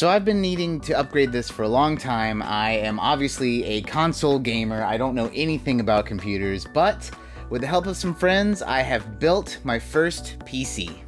So I've been needing to upgrade this for a long time. I am obviously a console gamer. I don't know anything about computers, but with the help of some friends, I have built my first PC.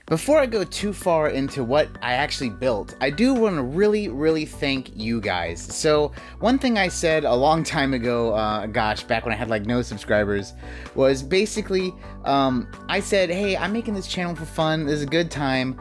Before I go too far into what I actually built, I do want to really thank you guys. So one thing I said a long time ago, back when I had like no subscribers, was basically, I said, hey, I'm making this channel for fun, this is a good time.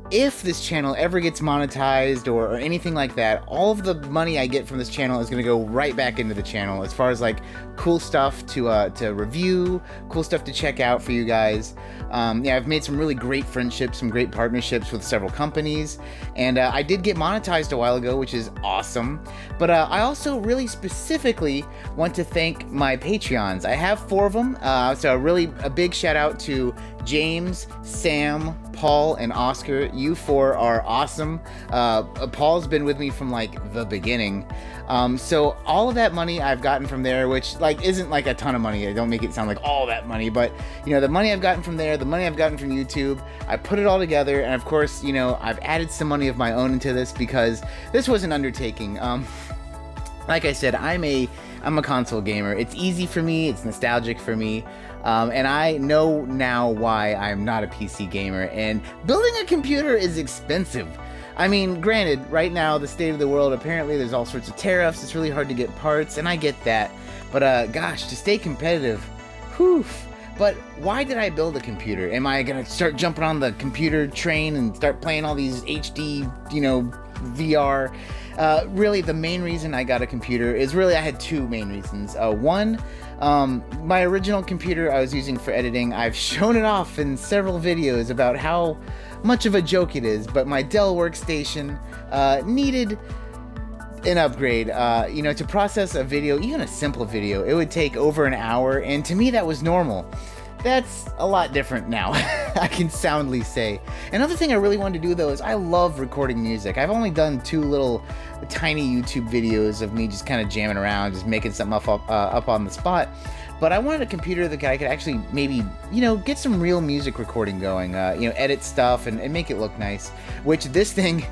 If this channel ever gets monetized or anything like that, all of the money I get from this channel is going to go right back into the channel as far as like cool stuff to review, cool stuff to check out for you guys. I've made some really great friendships, some great partnerships with several companies, and I did get monetized a while ago, which is awesome. But I also really specifically want to thank my Patreons. I have 4 of them, so a big shout out to James, Sam, Paul, and Oscar. You 4 are awesome. Paul's been with me from like the beginning. So all of that money I've gotten from there, which like isn't like a ton of money. I don't make it sound like all that money, but you know, the money I've gotten from there, the money I've gotten from YouTube, I put it all together, and of course, you know, I've added some money of my own into this because this was an undertaking. Like I said, I'm a console gamer. It's easy for me, it's nostalgic for me, and I know now why I'm not a PC gamer, and building a computer is expensive. I mean, granted, right now, the state of the world, apparently there's all sorts of tariffs, it's really hard to get parts, and I get that, but gosh, to stay competitive, whew. But why did I build a computer? Am I gonna start jumping on the computer train and start playing all these HD, you know, VR? Really, the main reason I got a computer is I had 2 main reasons. One, my original computer I was using for editing, I've shown it off in several videos about how much of a joke it is, but my Dell workstation needed an upgrade. To process a video, even a simple video, it would take over an hour, and to me that was normal. That's a lot different now, I can soundly say. Another thing I really wanted to do though is I love recording music. I've only done 2 little tiny YouTube videos of me just kind of jamming around, just making something up on the spot. But I wanted a computer that I could actually maybe, you know, get some real music recording going, edit stuff and make it look nice, which this thing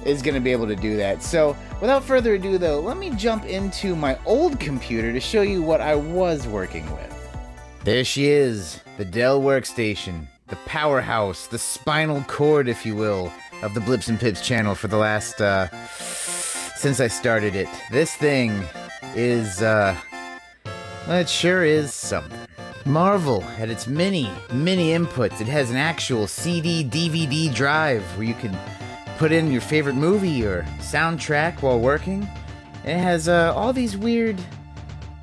is going to be able to do that. So without further ado though, let me jump into my old computer to show you what I was working with. There she is, the Dell workstation, the powerhouse, the spinal cord, if you will, of the Blips and Pips channel for the last, since I started it. This thing is, well, it sure is something. Marvel at its many inputs. It has an actual CD, DVD drive where you can put in your favorite movie or soundtrack while working. It has all these weird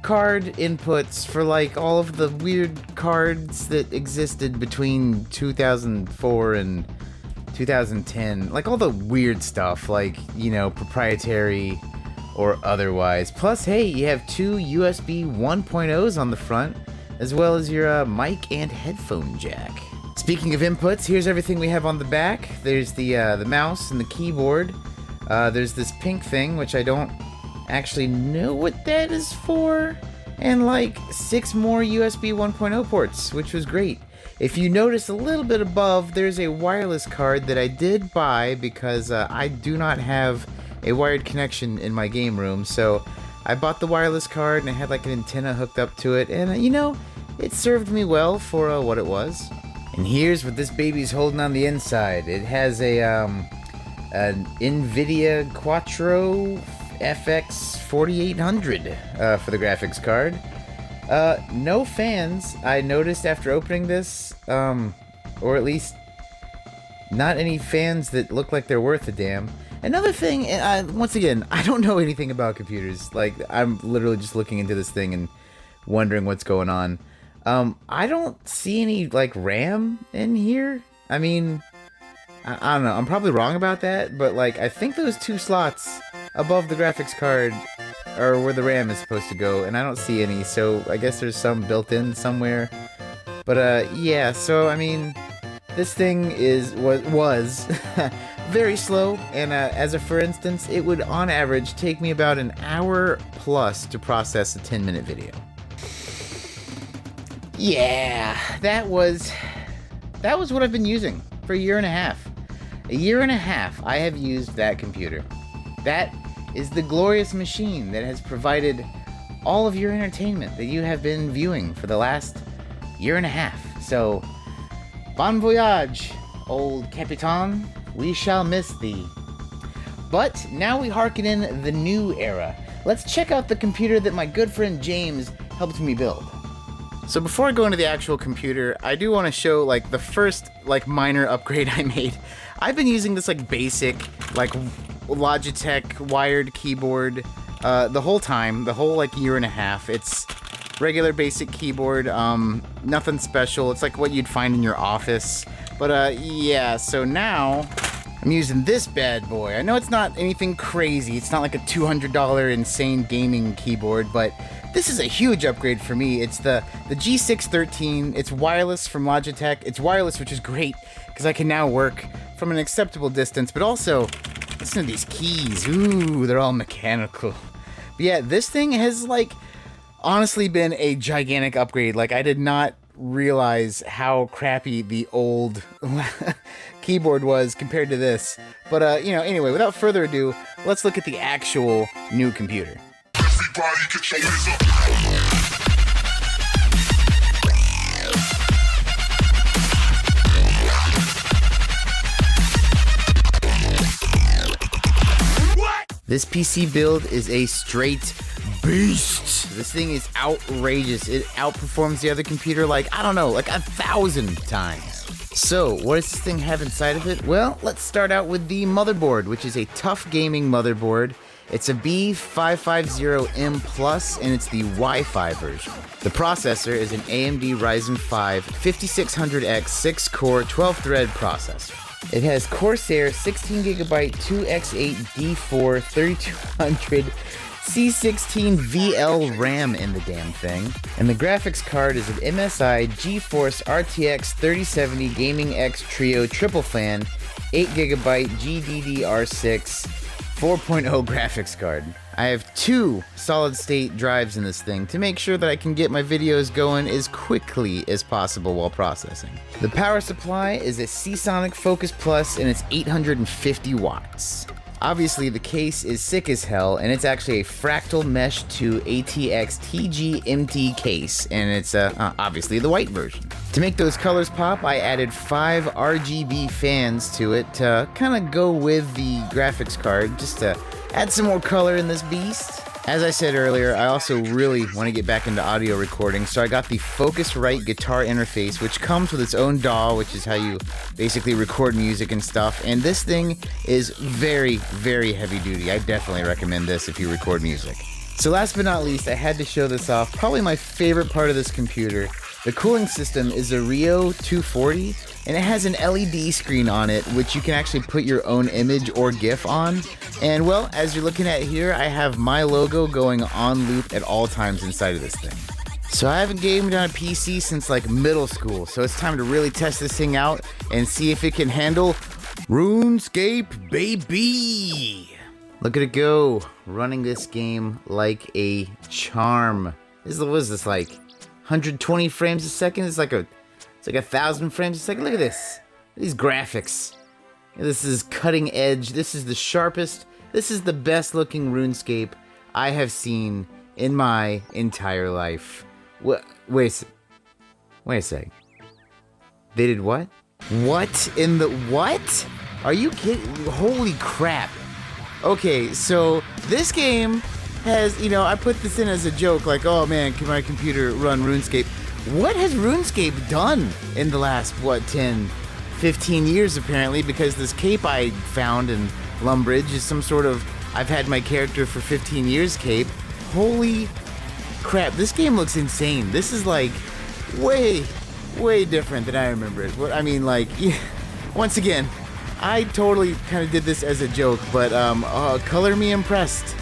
card inputs for like all of the weird cards that existed between 2004 and 2010. Like all the weird stuff, like, you know, proprietary or otherwise. Plus, hey, you have 2 USB 1.0s on the front, as well as your mic and headphone jack. Speaking of inputs, here's everything we have on the back. There's the mouse and the keyboard. There's this pink thing, which I don't actually know what that is for. And like 6 more USB 1.0 ports, which was great. If you notice a little bit above, there's a wireless card that I did buy because I do not have a wired connection in my game room. So I bought the wireless card and it had like an antenna hooked up to it, and you know, it served me well for what it was. And here's what this baby's holding on the inside. It has an NVIDIA Quattro FX 4800 for the graphics card. No fans, I noticed after opening this, or at least not any fans that look like they're worth a damn. Another thing, once again, I don't know anything about computers. Like, I'm literally just looking into this thing and wondering what's going on. I don't see any, like, RAM in here. I mean, I don't know. I'm probably wrong about that, but, like, I think those 2 slots above the graphics card are where the RAM is supposed to go, and I don't see any, so I guess there's some built in somewhere. But, yeah, so, I mean, this thing was very slow, and as a for instance, it would on average take me about an hour plus to process a 10-minute video. Yeah, that was what I've been using for a year and a half. A year and a half I have used that computer. That is the glorious machine that has provided all of your entertainment that you have been viewing for the last year and a half. So, bon voyage, old Capitan. We shall miss thee. But now we hearken in the new era. Let's check out the computer that my good friend James helped me build. So before I go into the actual computer, I do want to show like the first like minor upgrade I made. I've been using this like basic like Logitech wired keyboard the whole time, the whole like year and a half. It's regular basic keyboard, nothing special. It's like what you'd find in your office. But yeah, so now I'm using this bad boy. I know it's not anything crazy. It's not like a $200 insane gaming keyboard, but this is a huge upgrade for me. It's the G613. It's wireless from Logitech. It's wireless, which is great because I can now work from an acceptable distance, but also listen to these keys. Ooh, they're all mechanical. But yeah, this thing has like honestly been a gigantic upgrade. Like I did not realize how crappy the old keyboard was compared to this. But you know, anyway, without further ado, let's look at the actual new computer. Everybody get your hands up. This PC build is a straight beast. This thing is outrageous. It outperforms the other computer like, I don't know, like 1,000 times. So, what does this thing have inside of it? Well, let's start out with the motherboard, which is a TUF Gaming motherboard. It's a B550M Plus, and it's the Wi-Fi version. The processor is an AMD Ryzen 5 5600X 6-core 12-thread processor. It has Corsair 16GB 2x8 D4 3200 C16 VL RAM in the damn thing. And the graphics card is an MSI GeForce RTX 3070 Gaming X Trio Triple Fan 8GB GDDR6 4.0 graphics card. I have 2 solid-state drives in this thing to make sure that I can get my videos going as quickly as possible while processing. The power supply is a Seasonic Focus Plus and it's 850 watts. Obviously, the case is sick as hell, and it's actually a Fractal Mesh 2 ATX TG-MT case, and it's obviously the white version. To make those colors pop, I added 5 RGB fans to it to kind of go with the graphics card, just to add some more color in this beast. As I said earlier, I also really want to get back into audio recording, so I got the Focusrite guitar interface, which comes with its own DAW, which is how you basically record music and stuff, and this thing is very, very heavy duty. I definitely recommend this if you record music. So last but not least, I had to show this off. Probably my favorite part of this computer. The cooling system is a Rio 240, and it has an LED screen on it, which you can actually put your own image or GIF on. And well, as you're looking at here, I have my logo going on loop at all times inside of this thing. So I haven't gamed on a PC since like middle school, so it's time to really test this thing out and see if it can handle RuneScape, baby! Look at it go, running this game like a charm. What is this, like 120 frames a second? It's like 1,000 frames a second. Look at this. These graphics. This is cutting edge. This is the sharpest. This is the best looking RuneScape I have seen in my entire life. Wait a sec. They did what? What in the what? Are you kidding? Holy crap. Okay, so this game has, you know, I put this in as a joke, like, oh man, can my computer run RuneScape? What has RuneScape done in the last, 10, 15 years apparently? Because this cape I found in Lumbridge is some sort of, I've had my character for 15 years cape. Holy crap, this game looks insane. This is like way different than I remember it. I mean, like, yeah, once again, I totally kind of did this as a joke, but color me impressed.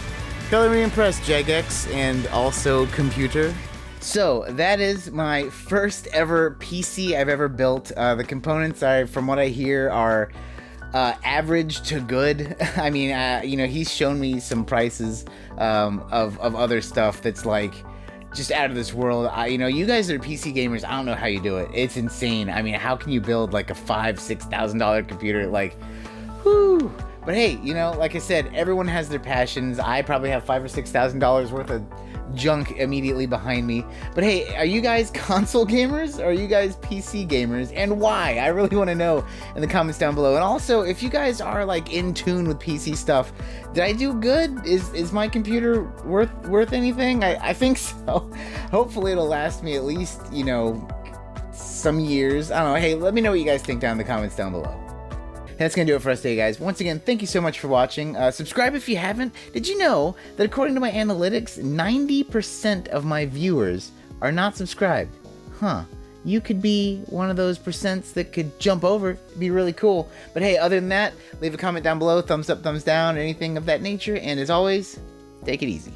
Color me impressed, Jagex, and also computer. So that is my first ever PC I've ever built. The components, from what I hear, are average to good. I mean, you know, he's shown me some prices of other stuff that's like just out of this world. You know, you guys are PC gamers. I don't know how you do it. It's insane. I mean, how can you build like a $5,000-$6,000 computer? Like, whoo. But hey, you know, like I said, everyone has their passions. I probably have $5,000 or $6,000 worth of junk immediately behind me. But hey, are you guys console gamers or are you guys PC gamers, and why? I really want to know in the comments down below. And also, if you guys are like in tune with PC stuff, did I do good? Is my computer worth anything? I think so. Hopefully it'll last me at least, you know, some years. I don't know. Hey, let me know what you guys think down in the comments down below. That's going to do it for us today, guys. Once again, thank you so much for watching. Subscribe if you haven't. Did you know that according to my analytics, 90% of my viewers are not subscribed? Huh. You could be one of those percents that could jump over. It'd be really cool. But hey, other than that, leave a comment down below, thumbs up, thumbs down, anything of that nature. And as always, take it easy.